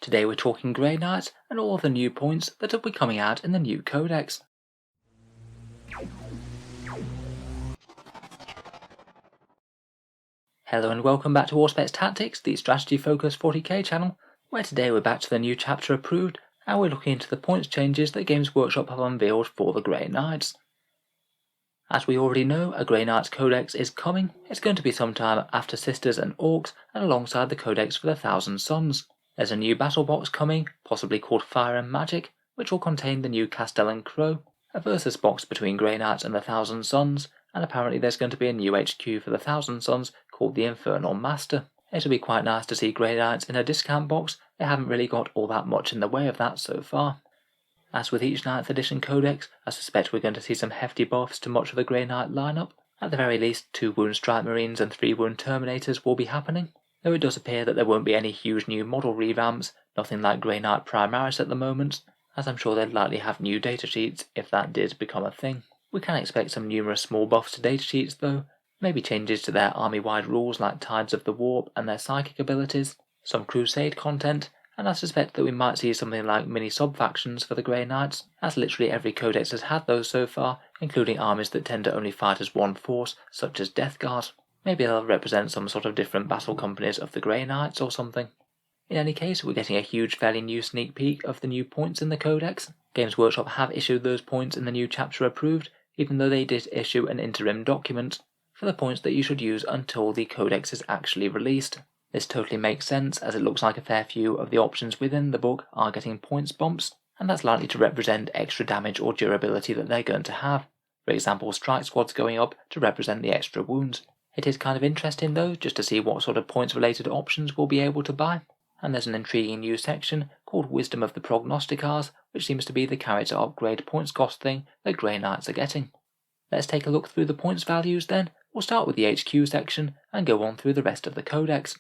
Today we're talking Grey Knights and all of the new points that will be coming out in the new Codex. Hello and welcome back to Auspex Tactics, the strategy focused 40k channel, where today we're back to the new chapter approved and we're looking into the points changes that Games Workshop have unveiled for the Grey Knights. As we already know, a Grey Knights Codex is coming. It's going to be sometime after Sisters and Orcs and alongside the Codex for the Thousand Sons. There's a new battle box coming, possibly called Fire and Magic, which will contain the new Castellan Crow, a versus box between Grey Knights and the Thousand Sons, and apparently there's going to be a new HQ for the Thousand Sons called the Infernal Master. It'll be quite nice to see Grey Knights in a discount box. They haven't really got all that much in the way of that so far. As with each 9th edition Codex, I suspect we're going to see some hefty buffs to much of the Grey Knight lineup. At the very least, 2 Wound Strike Marines and 3 Wound Terminators will be happening, though it does appear that there won't be any huge new model revamps, nothing like Grey Knight Primaris at the moment, as I'm sure they'd likely have new datasheets if that did become a thing. We can expect some numerous small buffs to datasheets though, maybe changes to their army-wide rules like Tides of the Warp and their psychic abilities, some Crusade content, and I suspect that we might see something like mini sub-factions for the Grey Knights, as literally every Codex has had those so far, including armies that tend to only fight as one force, such as Death Guard. Maybe they'll represent some sort of different battle companies of the Grey Knights or something. In any case, we're getting a huge fairly new sneak peek of the new points in the Codex. Games Workshop have issued those points in the new chapter approved, even though they did issue an interim document for the points that you should use until the Codex is actually released. This totally makes sense, as it looks like a fair few of the options within the book are getting points bumps, and that's likely to represent extra damage or durability that they're going to have. For example, Strike Squads going up to represent the extra wounds. It is kind of interesting though, just to see what sort of points related options we'll be able to buy. And there's an intriguing new section called Wisdom of the Prognosticars, which seems to be the character upgrade points cost thing that Grey Knights are getting. Let's take a look through the points values then. We'll start with the HQ section and go on through the rest of the Codex.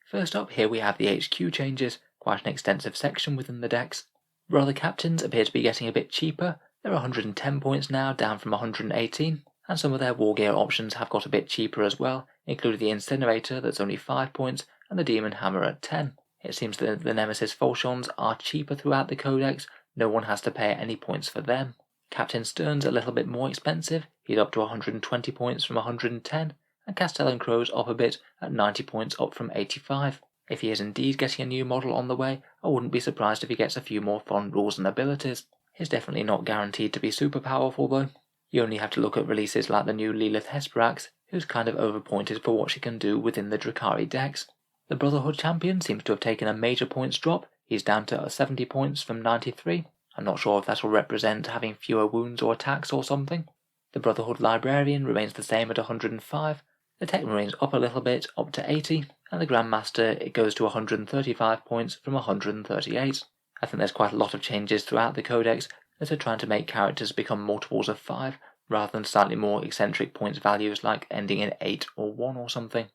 First up, here we have the HQ changes, quite an extensive section within the decks. Brother Captains appear to be getting a bit cheaper. They're 110 points now, down from 118, and some of their war gear options have got a bit cheaper as well, including the Incinerator that's only 5 points, and the Demon Hammer at 10. It seems that the Nemesis Falchions are cheaper throughout the Codex, no one has to pay any points for them. Captain Stern's a little bit more expensive, he's up to 120 points from 110, and Castellan Crow's up a bit at 90 points up from 85. If he is indeed getting a new model on the way, I wouldn't be surprised if he gets a few more fun rules and abilities. He's definitely not guaranteed to be super powerful though. You only have to look at releases like the new Lilith Hesperax, who's kind of overpointed for what she can do within the Drakari decks. The Brotherhood champion seems to have taken a major points drop, he's down to 70 points from 93. I'm not sure if that will represent having fewer wounds or attacks or something. The Brotherhood Librarian remains the same at 105, the Tech Marine's up a little bit, up to 80, and the Grandmaster it goes to 135 points from 138. I think there's quite a lot of changes throughout the Codex that are trying to make characters become multiples of 5, rather than slightly more eccentric points values like ending in 8 or 1 or something.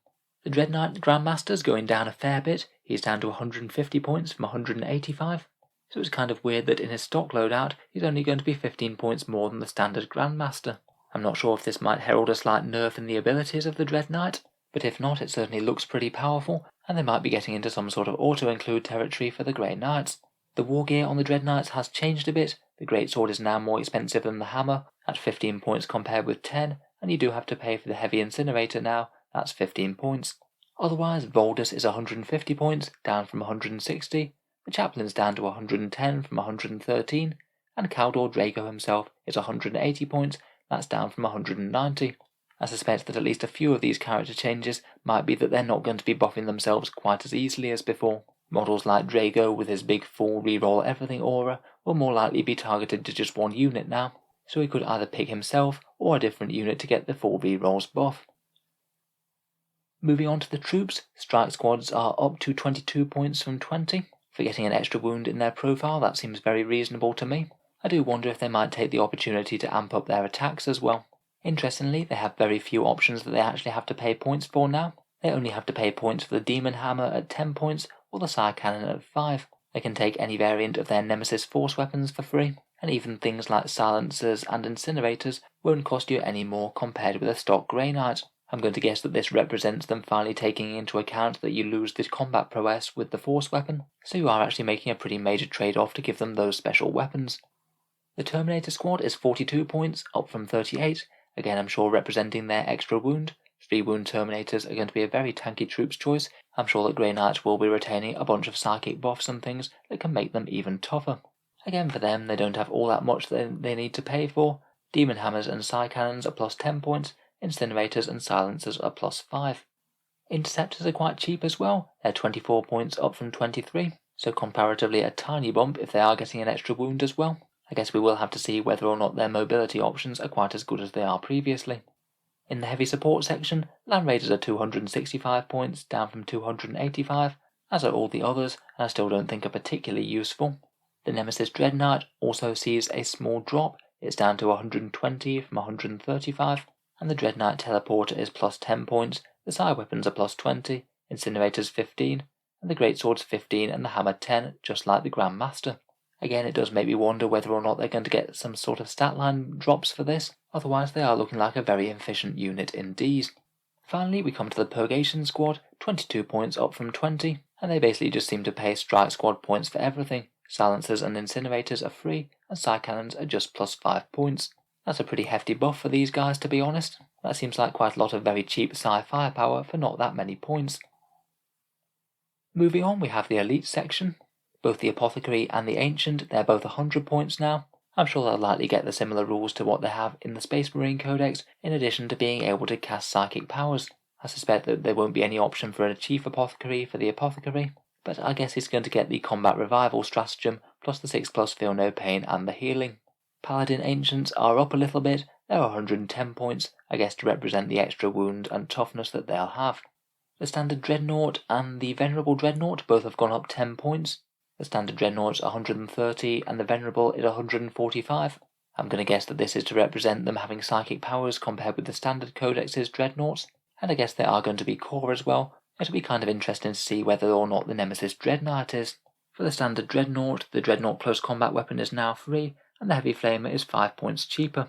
The Dreadknight Grandmaster's going down a fair bit, he's down to 150 points from 185, so it's kind of weird that in his stock loadout he's only going to be 15 points more than the standard Grandmaster. I'm not sure if this might herald a slight nerf in the abilities of the Dreadknight, but if not, it certainly looks pretty powerful, and they might be getting into some sort of auto-include territory for the Grey Knights. The war gear on the Dreadknights has changed a bit. The Greatsword is now more expensive than the hammer, at 15 points compared with 10, and you do have to pay for the heavy incinerator now, that's 15 points. Otherwise, Voldus is 150 points, down from 160, the Chaplain's down to 110 from 113, and Caldor Draco himself is 180 points, that's down from 190. I suspect that at least a few of these character changes might be that they're not going to be buffing themselves quite as easily as before. Models like Drago with his big full reroll everything aura will more likely be targeted to just one unit now, so he could either pick himself or a different unit to get the full rerolls buff. Moving on to the troops, Strike Squads are up to 22 points from 20. For getting an extra wound in their profile, that seems very reasonable to me. I do wonder if they might take the opportunity to amp up their attacks as well. Interestingly, they have very few options that they actually have to pay points for now. They only have to pay points for the Demon Hammer at 10 points or the Sire Cannon at 5. They can take any variant of their Nemesis Force weapons for free, and even things like Silencers and Incinerators won't cost you any more compared with a stock Grey Knight. I'm going to guess that this represents them finally taking into account that you lose the combat prowess with the force weapon, so you are actually making a pretty major trade-off to give them those special weapons. The Terminator squad is 42 points, up from 38, again I'm sure representing their extra wound. 3 wound Terminators are going to be a very tanky troops choice. I'm sure that Grey Knights will be retaining a bunch of psychic buffs and things that can make them even tougher. Again for them, they don't have all that much that they need to pay for. Demon Hammers and Psy Cannons are plus 10 points, Incinerators and Silencers are plus 5. Interceptors are quite cheap as well, they're 24 points up from 23, so comparatively a tiny bump if they are getting an extra wound as well. I guess we will have to see whether or not their mobility options are quite as good as they are previously. In the heavy support section, Land Raiders are 265 points, down from 285, as are all the others, and I still don't think are particularly useful. The Nemesis Dreadknight also sees a small drop, it's down to 120 from 135, and the Dreadknight Teleporter is plus 10 points, the Psy Weapons are plus 20, Incinerators 15, and the Greatswords 15 and the Hammer 10, just like the Grand Master. Again, it does make me wonder whether or not they're going to get some sort of stat line drops for this, otherwise they are looking like a very efficient unit indeed. Finally, we come to the Purgation Squad, 22 points up from 20, and they basically just seem to pay Strike Squad points for everything. Silencers and Incinerators are free, and Psy Cannons are just plus 5 points. That's a pretty hefty buff for these guys, to be honest. That seems like quite a lot of very cheap Psy firepower for not that many points. Moving on, we have the Elite section. Both the Apothecary and the Ancient, they're both 100 points now. I'm sure they'll likely get the similar rules to what they have in the Space Marine Codex, in addition to being able to cast psychic powers. I suspect that there won't be any option for a Chief Apothecary for the Apothecary, but I guess he's going to get the Combat Revival stratagem, plus the 6+ Feel No Pain and the Healing. Paladin Ancients are up a little bit, they're 110 points, I guess to represent the extra wound and toughness that they'll have. The Standard Dreadnought and the Venerable Dreadnought both have gone up 10 points. The Standard Dreadnought's 130 and the Venerable is 145. I'm going to guess that this is to represent them having psychic powers compared with the Standard Codex's Dreadnoughts, and I guess they are going to be core as well. It'll be kind of interesting to see whether or not the Nemesis Dreadknight is. For the Standard Dreadnought, the Dreadnought Close Combat Weapon is now free, and the Heavy Flamer is 5 points cheaper.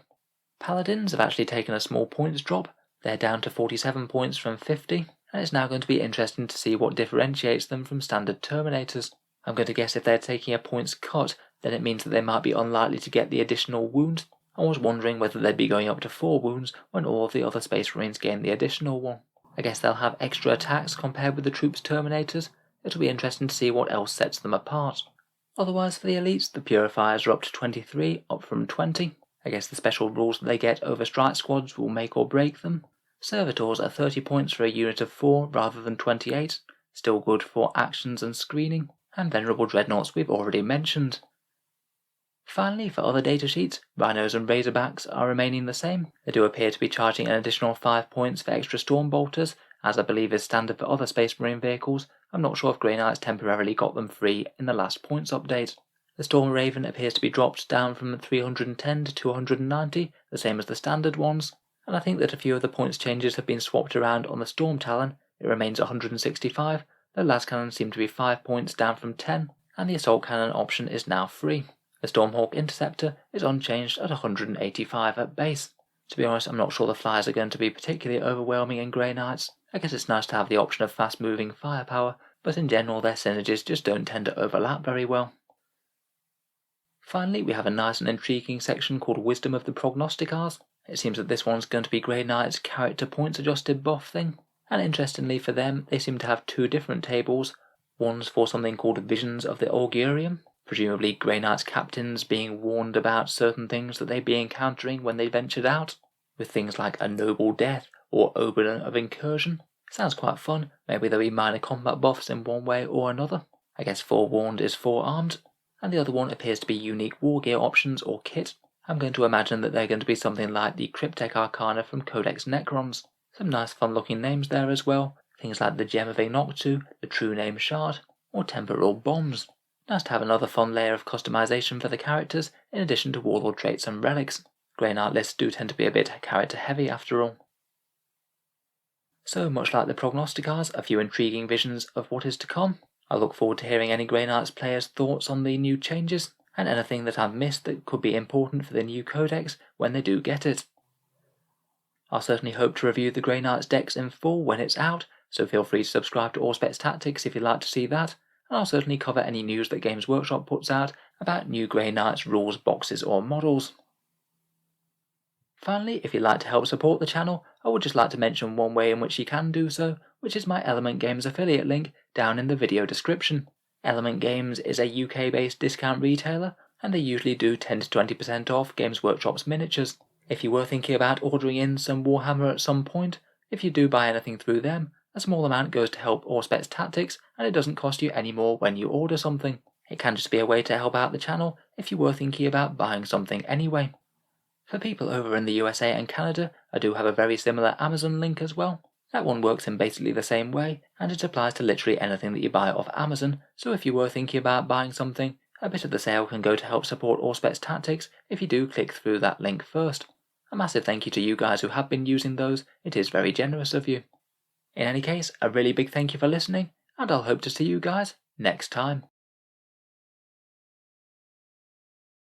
Paladins have actually taken a small points drop, they're down to 47 points from 50, and it's now going to be interesting to see what differentiates them from Standard Terminators. I'm going to guess if they're taking a points cut, then it means that they might be unlikely to get the additional wound. I was wondering whether they'd be going up to 4 wounds when all of the other Space Marines gain the additional one. I guess they'll have extra attacks compared with the troops Terminators. It'll be interesting to see what else sets them apart. Otherwise for the Elites, the Purifiers are up to 23, up from 20. I guess the special rules that they get over Strike Squads will make or break them. Servitors are 30 points for a unit of 4 rather than 28, still good for actions and screening. And Venerable Dreadnoughts we've already mentioned. Finally, for other datasheets, Rhinos and Razorbacks are remaining the same. They do appear to be charging an additional 5 points for extra Stormbolters, as I believe is standard for other Space Marine vehicles. I'm not sure if Grey Knights temporarily got them free in the last points update. The Storm Raven appears to be dropped down from 310 to 290, the same as the standard ones, and I think that a few of the points changes have been swapped around on the Storm Talon. It remains 165. The Las Cannon seem to be 5 points down from 10, and the Assault Cannon option is now free. The Stormhawk Interceptor is unchanged at 185 at base. To be honest, I'm not sure the flyers are going to be particularly overwhelming in Grey Knights. I guess it's nice to have the option of fast-moving firepower, but in general their synergies just don't tend to overlap very well. Finally, we have a nice and intriguing section called Wisdom of the Prognosticars. It seems that this one's going to be Grey Knight's character points adjusted buff thing. And interestingly for them, they seem to have 2 different tables. One's for something called Visions of the Augurium, presumably Grey Knight's captains being warned about certain things that they'd be encountering when they ventured out, with things like a noble death or omen of incursion. Sounds quite fun. Maybe there'll be minor combat buffs in one way or another. I guess forewarned is forearmed, and the other one appears to be unique war gear options or kit. I'm going to imagine that they're going to be something like the Cryptek Arcana from Codex Necrons. Some nice fun looking names there as well, things like the Gem of Ignoctu, the True Name Shard, or Temporal Bombs. Nice to have another fun layer of customization for the characters, in addition to warlord traits and relics. Grey Knight lists do tend to be a bit character heavy after all. So much like the Prognosticars, a few intriguing visions of what is to come. I look forward to hearing any Grey Knights players' thoughts on the new changes, and anything that I've missed that could be important for the new Codex when they do get it. I'll certainly hope to review the Grey Knights decks in full when it's out, so feel free to subscribe to Auspex Tactics if you'd like to see that, and I'll certainly cover any news that Games Workshop puts out about new Grey Knights rules, boxes or models. Finally, if you'd like to help support the channel, I would just like to mention one way in which you can do so, which is my Element Games affiliate link down in the video description. Element Games is a UK-based discount retailer, and they usually do 10 to 20% off Games Workshop's miniatures. If you were thinking about ordering in some Warhammer at some point, if you do buy anything through them, a small amount goes to help Auspex Tactics, and it doesn't cost you any more when you order something. It can just be a way to help out the channel if you were thinking about buying something anyway. For people over in the USA and Canada, I do have a very similar Amazon link as well. That one works in basically the same way, and it applies to literally anything that you buy off Amazon, so if you were thinking about buying something, a bit of the sale can go to help support Auspex Tactics if you do click through that link first. A massive thank you to you guys who have been using those, it is very generous of you. In any case, a really big thank you for listening, and I'll hope to see you guys next time.